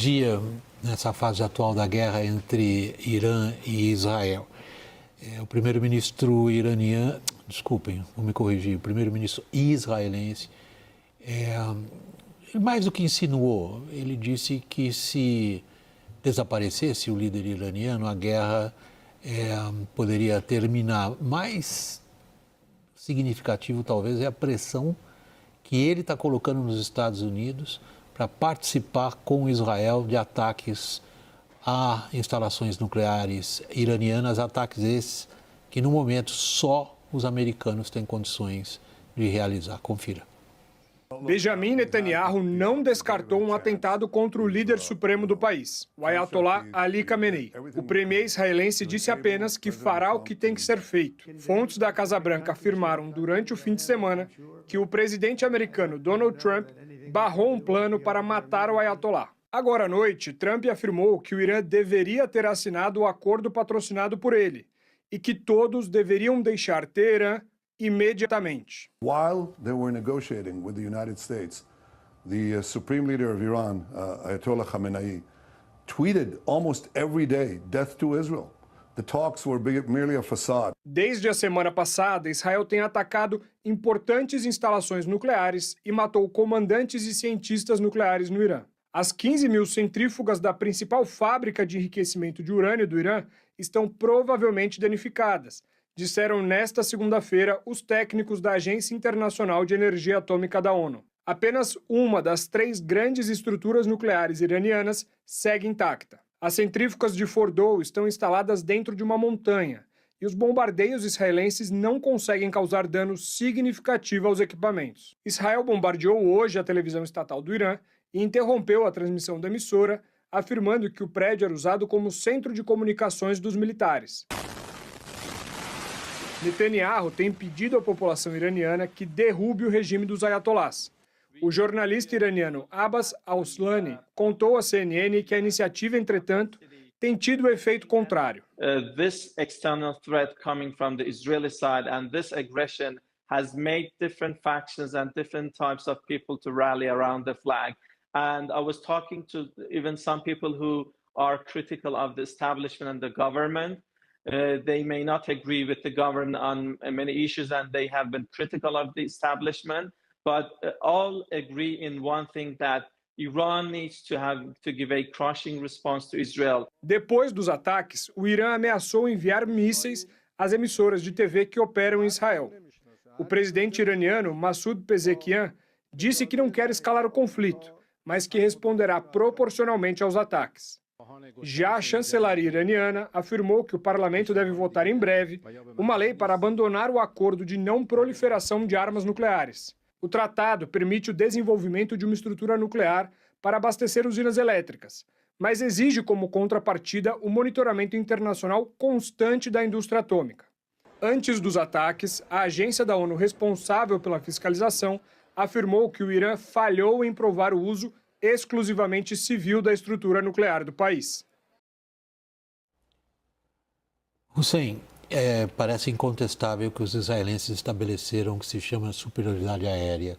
Dia nessa fase atual da guerra entre Irã e Israel. O primeiro-ministro iraniano, desculpem, vou me corrigir, o primeiro-ministro israelense, mais do que insinuou, ele disse que se desaparecesse o líder iraniano, a guerra poderia terminar. Mais significativo, talvez, é a pressão que ele está colocando nos Estados Unidos para participar com Israel de ataques a instalações nucleares iranianas, ataques esses que, no momento, só os americanos têm condições de realizar. Confira. Benjamin Netanyahu não descartou um atentado contra o líder supremo do país, o Ayatollah Ali Khamenei. O premier israelense disse apenas que fará o que tem que ser feito. Fontes da Casa Branca afirmaram durante o fim de semana que o presidente americano Donald Trump barrou um plano para matar o Ayatollah. Agora à noite, Trump afirmou que o Irã deveria ter assinado o acordo patrocinado por ele e que todos deveriam deixar Teherã imediatamente. While they were negotiating with the United States, the supreme leader of Iran, Ayatollah Khamenei, tweeted almost every day, "Death to Israel." The talks were merely a facade. Desde a semana passada, Israel tem atacado importantes instalações nucleares e matou comandantes e cientistas nucleares no Irã. As 15 mil centrífugas da principal fábrica de enriquecimento de urânio do Irã estão provavelmente danificadas, disseram nesta segunda-feira os técnicos da Agência Internacional de Energia Atômica da ONU. Apenas uma das 3 grandes estruturas nucleares iranianas segue intacta. As centrífugas de Fordow estão instaladas dentro de uma montanha e os bombardeios israelenses não conseguem causar dano significativo aos equipamentos. Israel bombardeou hoje a televisão estatal do Irã e interrompeu a transmissão da emissora, afirmando que o prédio era usado como centro de comunicações dos militares. Netanyahu tem pedido à população iraniana que derrube o regime dos ayatollahs. O jornalista iraniano Abbas Alslani contou à CNN que a iniciativa, entretanto, tem tido o efeito contrário. This external threat coming from the Israeli side and this aggression has made different factions and different types of people to rally around the flag. And I was talking to even some people who are critical of the establishment and the government. They may not agree with the government on many issues and they have been critical of the establishment, but all agree in one thing, that Iran needs to give a crushing response to Israel. Depois dos ataques, o Irã ameaçou enviar mísseis às emissoras de TV que operam em Israel. O presidente iraniano, Massoud Pezeshkian, disse que não quer escalar o conflito, mas que responderá proporcionalmente aos ataques. Já a chancelaria iraniana afirmou que o parlamento deve votar em breve uma lei para abandonar o acordo de não proliferação de armas nucleares. O tratado permite o desenvolvimento de uma estrutura nuclear para abastecer usinas elétricas, mas exige como contrapartida o monitoramento internacional constante da indústria atômica. Antes dos ataques, a agência da ONU responsável pela fiscalização afirmou que o Irã falhou em provar o uso exclusivamente civil da estrutura nuclear do país. Hussein, parece incontestável que os israelenses estabeleceram o que se chama superioridade aérea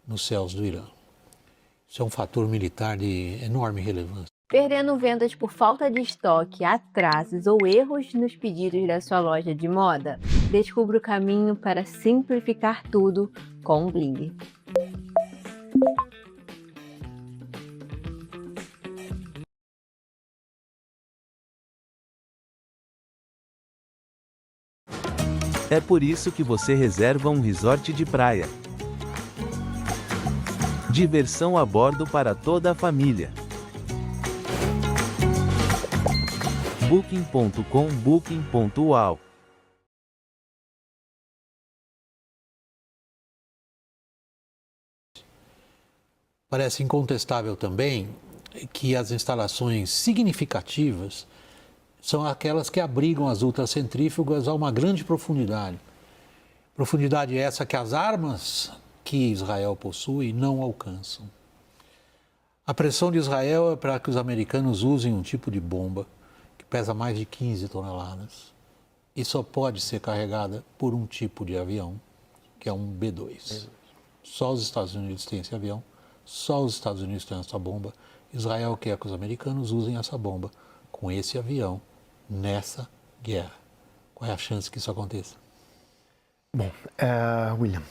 nos céus do Irã. Isso é um fator militar de enorme relevância. Perdendo vendas por falta de estoque, atrasos ou erros nos pedidos da sua loja de moda? Descubra o caminho para simplificar tudo com o Bling. É por isso que você reserva um resort de praia. Diversão a bordo para toda a família. Booking.com, Booking.uau. Parece incontestável também que as instalações significativas são aquelas que abrigam as ultracentrífugas a uma grande profundidade. Profundidade essa que as armas que Israel possui não alcançam. A pressão de Israel é para que os americanos usem um tipo de bomba que pesa mais de 15 toneladas e só pode ser carregada por um tipo de avião, que é um B-2. Só os Estados Unidos têm esse avião, só os Estados Unidos têm essa bomba Israel quer que os americanos usem essa bomba com esse avião nessa guerra. Qual é a chance que isso aconteça? Bom, William,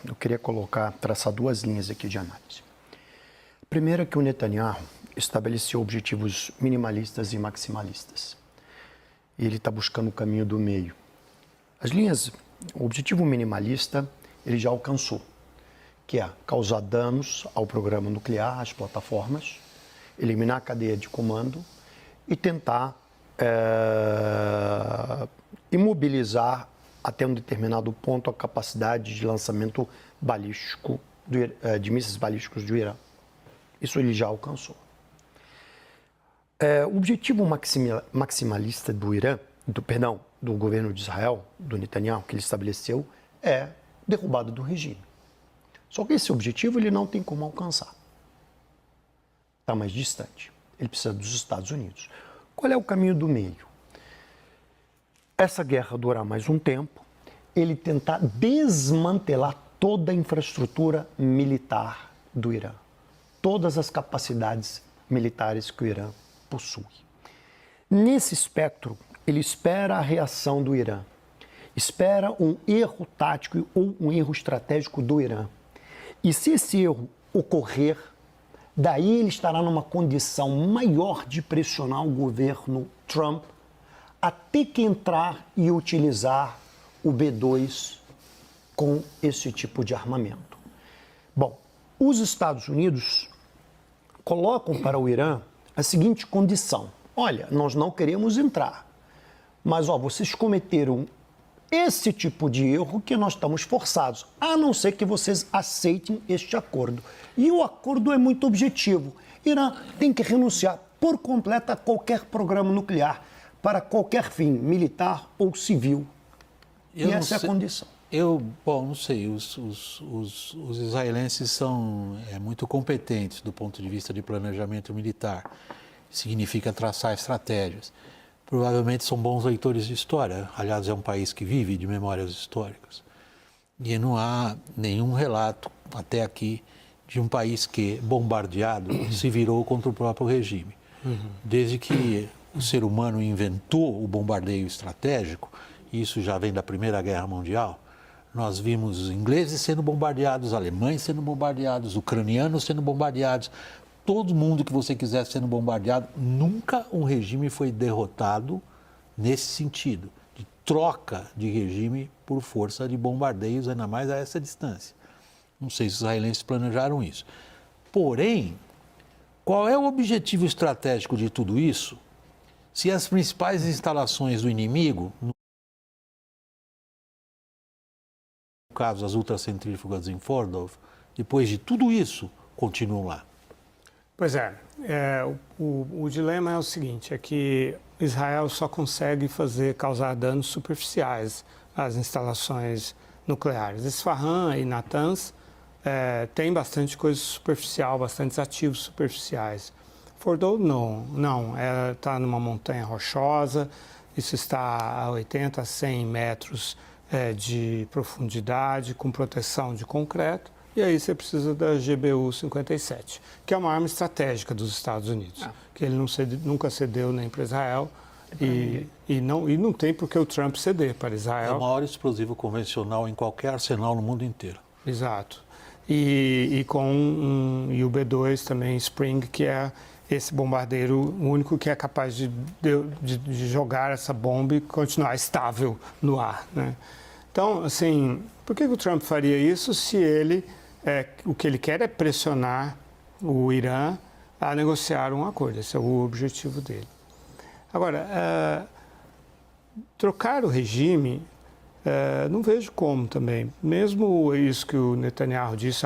eu queria traçar duas linhas aqui de análise. A primeira é que o Netanyahu estabeleceu objetivos minimalistas e maximalistas. E ele está buscando o caminho do meio. O objetivo minimalista, ele já alcançou, que é causar danos ao programa nuclear, às plataformas, eliminar a cadeia de comando e tentar imobilizar até um determinado ponto a capacidade de lançamento balístico de mísseis balísticos do Irã. Isso ele já alcançou. O objetivo maximalista do governo de Israel, do Netanyahu, que ele estabeleceu, é derrubada do regime. Só que esse objetivo ele não tem como alcançar. Está mais distante. Ele precisa dos Estados Unidos. Qual é o caminho do meio? Essa guerra durar mais um tempo, ele tentar desmantelar toda a infraestrutura militar do Irã, todas as capacidades militares que o Irã possui. Nesse espectro, ele espera a reação do Irã, espera um erro tático ou um erro estratégico do Irã. E se esse erro ocorrer, daí ele estará numa condição maior de pressionar o governo Trump a ter que entrar e utilizar o B-2 com esse tipo de armamento. Bom, os Estados Unidos colocam para o Irã a seguinte condição: olha, nós não queremos entrar, mas vocês cometeram esse tipo de erro que nós estamos forçados, a não ser que vocês aceitem este acordo. E o acordo é muito objetivo. Irã tem que renunciar por completo a qualquer programa nuclear, para qualquer fim, militar ou civil. E essa é a condição. Não sei, os israelenses são muito competentes do ponto de vista de planejamento militar. Significa traçar estratégias. Provavelmente são bons leitores de história. Aliás, é um país que vive de memórias históricas. E não há nenhum relato, até aqui, de um país que, bombardeado, se virou contra o próprio regime. Desde que o ser humano inventou o bombardeio estratégico, e isso já vem da Primeira Guerra Mundial, nós vimos os ingleses sendo bombardeados, alemães sendo bombardeados, ucranianos sendo bombardeados, todo mundo que você quiser sendo bombardeado. Nunca um regime foi derrotado nesse sentido, de troca de regime por força de bombardeios, ainda mais a essa distância. Não sei se os israelenses planejaram isso. Porém, qual é o objetivo estratégico de tudo isso? Se as principais instalações do inimigo, no caso as ultracentrífugas em Fordow, depois de tudo isso, continuam lá. Pois o dilema é o seguinte, é que Israel só consegue causar danos superficiais às instalações nucleares. Isfahan e Natanz tem bastante coisa superficial, bastantes ativos superficiais. Fordow não, está numa montanha rochosa, isso está a 80 a 100 metros de profundidade, com proteção de concreto, e aí você precisa da GBU-57, que é uma arma estratégica dos Estados Unidos, que ele nunca cedeu nem para Israel, e não tem por que o Trump ceder para Israel. É o maior explosivo convencional em qualquer arsenal no mundo inteiro. Exato. E o B-2 também, Spring, que é esse bombardeiro único que é capaz de jogar essa bomba e continuar estável no ar, né? Então, assim, por que o Trump faria isso se o que ele quer é pressionar o Irã a negociar um acordo? Esse é o objetivo dele. Agora, trocar o regime, não vejo como também. Mesmo isso que o Netanyahu disse,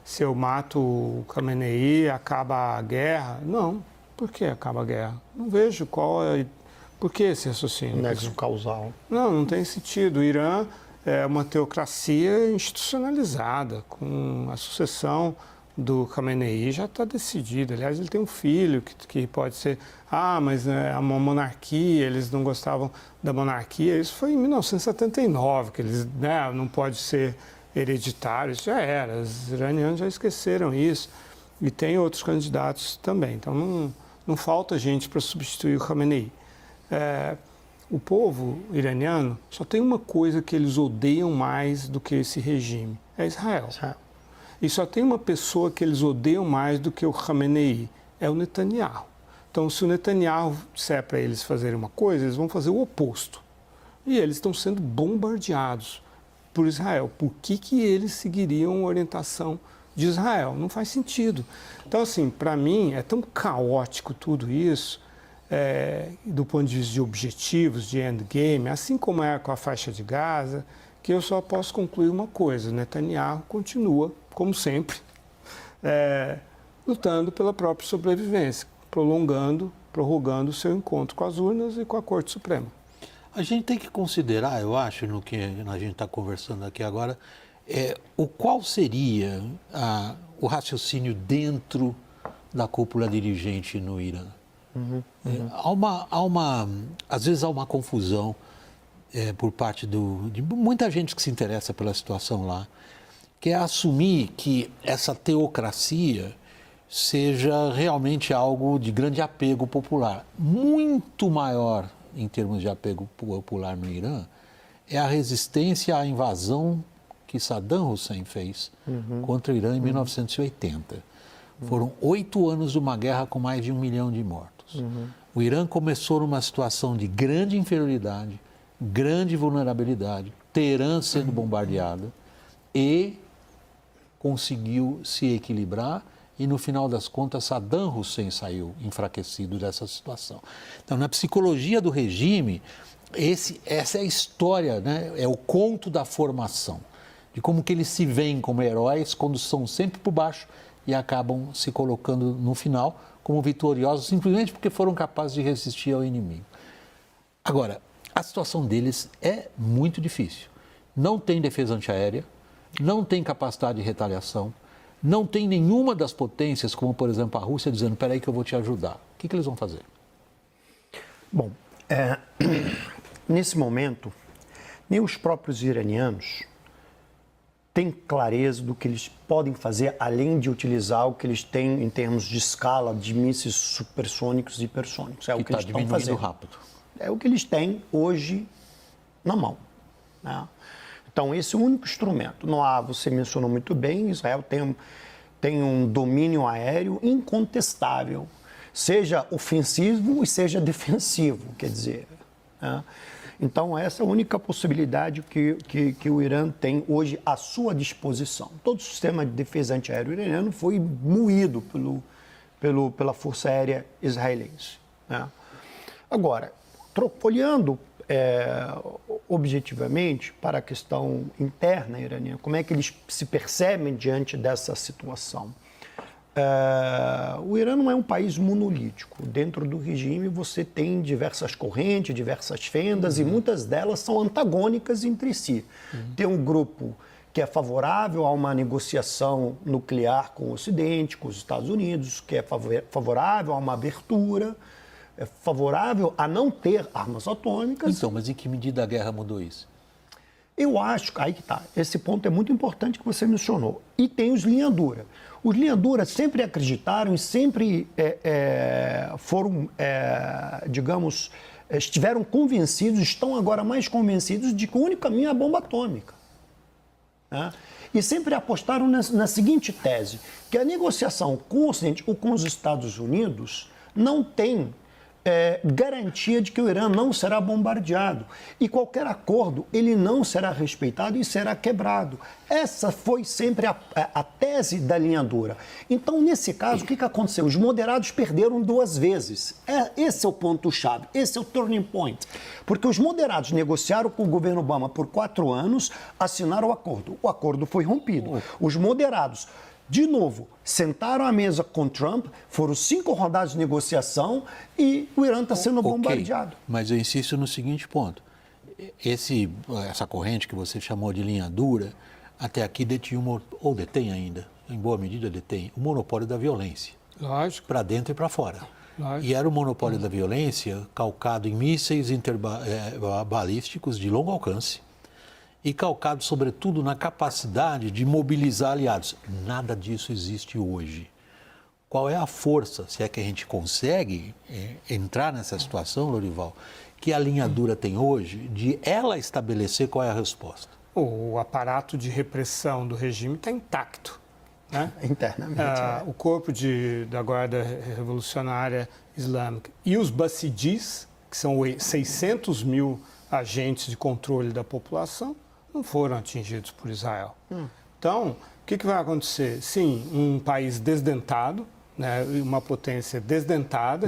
se eu mato o Khamenei, acaba a guerra. Não, por que acaba a guerra? Não vejo por que esse raciocínio. Nexo causal. Não tem sentido. O Irã é uma teocracia institucionalizada, com a sucessão do Khamenei já está decidida. Aliás, ele tem um filho que pode ser... mas é uma monarquia, eles não gostavam da monarquia. Isso foi em 1979, que eles não pode ser hereditário, isso já era. Os iranianos já esqueceram isso. E tem outros candidatos também. Então, não falta gente para substituir o Khamenei. O povo iraniano só tem uma coisa que eles odeiam mais do que esse regime, é Israel. E só tem uma pessoa que eles odeiam mais do que o Khamenei, é o Netanyahu. Então, se o Netanyahu disser para eles fazerem uma coisa, eles vão fazer o oposto. E eles estão sendo bombardeados por Israel. Por que eles seguiriam a orientação de Israel? Não faz sentido. Então, assim, para mim, é tão caótico tudo isso, do ponto de vista de objetivos, de endgame, assim como é com a faixa de Gaza, que eu só posso concluir uma coisa: Netanyahu continua, como sempre, lutando pela própria sobrevivência, prorrogando o seu encontro com as urnas e com a Corte Suprema. A gente tem que considerar, eu acho, no que a gente está conversando aqui agora, qual seria o raciocínio dentro da cúpula dirigente no Irã. Às vezes há uma confusão por parte de muita gente que se interessa pela situação lá, que é assumir que essa teocracia seja realmente algo de grande apego popular. Muito maior em termos de apego popular no Irã é a resistência à invasão que Saddam Hussein fez contra o Irã em 1980. Foram 8 anos de uma guerra com mais de 1 milhão de mortos. O Irã começou numa situação de grande inferioridade, grande vulnerabilidade, Teherã sendo bombardeada, e conseguiu se equilibrar, e no final das contas Saddam Hussein saiu enfraquecido dessa situação. Então, na psicologia do regime, essa é a história, né? É o conto da formação, de como que eles se veem como heróis quando são sempre por baixo e acabam se colocando no final como vitoriosos, simplesmente porque foram capazes de resistir ao inimigo. Agora, a situação deles é muito difícil. Não tem defesa antiaérea, não tem capacidade de retaliação, não tem nenhuma das potências, como por exemplo a Rússia, dizendo: espera aí que eu vou te ajudar. O que eles vão fazer? Bom, nesse momento, nem os próprios iranianos têm clareza do que eles podem fazer, além de utilizar o que eles têm em termos de escala de mísseis supersônicos e hipersônicos. É o que eles estão fazendo. Rápido. É o que eles têm hoje na mão, né? Então, esse é o único instrumento. Você mencionou muito bem, Israel tem um domínio aéreo incontestável, seja ofensivo e seja defensivo, quer dizer, né? Então, essa é a única possibilidade que o Irã tem hoje à sua disposição. Todo o sistema de defesa antiaéreo iraniano foi moído pela Força Aérea Israelense, né? Agora, olhando objetivamente para a questão interna iraniana, como é que eles se percebem diante dessa situação? O Irã não é um país monolítico. Dentro do regime você tem diversas correntes, diversas fendas, e muitas delas são antagônicas entre si. Tem um grupo que é favorável a uma negociação nuclear com o Ocidente, com os Estados Unidos, que é favorável a uma abertura, é favorável a não ter armas atômicas. Então, mas em que medida a guerra mudou isso? Eu acho, aí que está, esse ponto é muito importante que você mencionou. E tem os linha-dura. Os linha-dura sempre acreditaram e sempre foram, digamos, estiveram convencidos, estão agora mais convencidos de que o único caminho é a bomba atômica, né? E sempre apostaram na seguinte tese, que a negociação com o Ocidente ou com os Estados Unidos não tem garantia de que o Irã não será bombardeado. E qualquer acordo, ele não será respeitado e será quebrado. Essa foi sempre a tese da linha dura. Então, nesse caso, o que aconteceu? Os moderados perderam 2 vezes. Esse é o ponto-chave, esse é o turning point. Porque os moderados negociaram com o governo Obama por 4 anos, assinaram o acordo. O acordo foi rompido. Os moderados, de novo, sentaram à mesa com Trump, foram 5 rodadas de negociação e o Irã está sendo bombardeado. Mas eu insisto no seguinte ponto. Essa corrente que você chamou de linha dura, até aqui detinha, ou detém ainda, em boa medida detém, o monopólio da violência. Lógico. Para dentro e para fora. Lógico. E era o monopólio da violência calcado em mísseis balísticos de longo alcance, e calcado, sobretudo, na capacidade de mobilizar aliados. Nada disso existe hoje. qual é a força, se é que a gente consegue entrar nessa situação, Lorival, que a linha dura tem hoje, de ela estabelecer qual é a resposta. O aparato de repressão do regime está intacto, né? Internamente. O corpo da Guarda Revolucionária Islâmica e os Bassidis, que são 600 mil agentes de controle da população, não foram atingidos por Israel. Então, o que vai acontecer? Sim, um país desdentado, né, uma potência desdentada,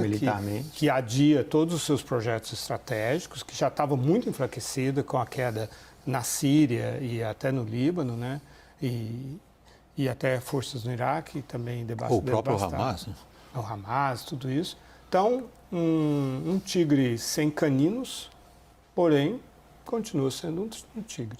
que adia todos os seus projetos estratégicos, que já estava muito enfraquecida com a queda na Síria e até no Líbano, né, e até forças no Iraque também Ou o próprio Hamas, né? O Hamas, tudo isso. Então, um tigre sem caninos, porém, continua sendo um tigre.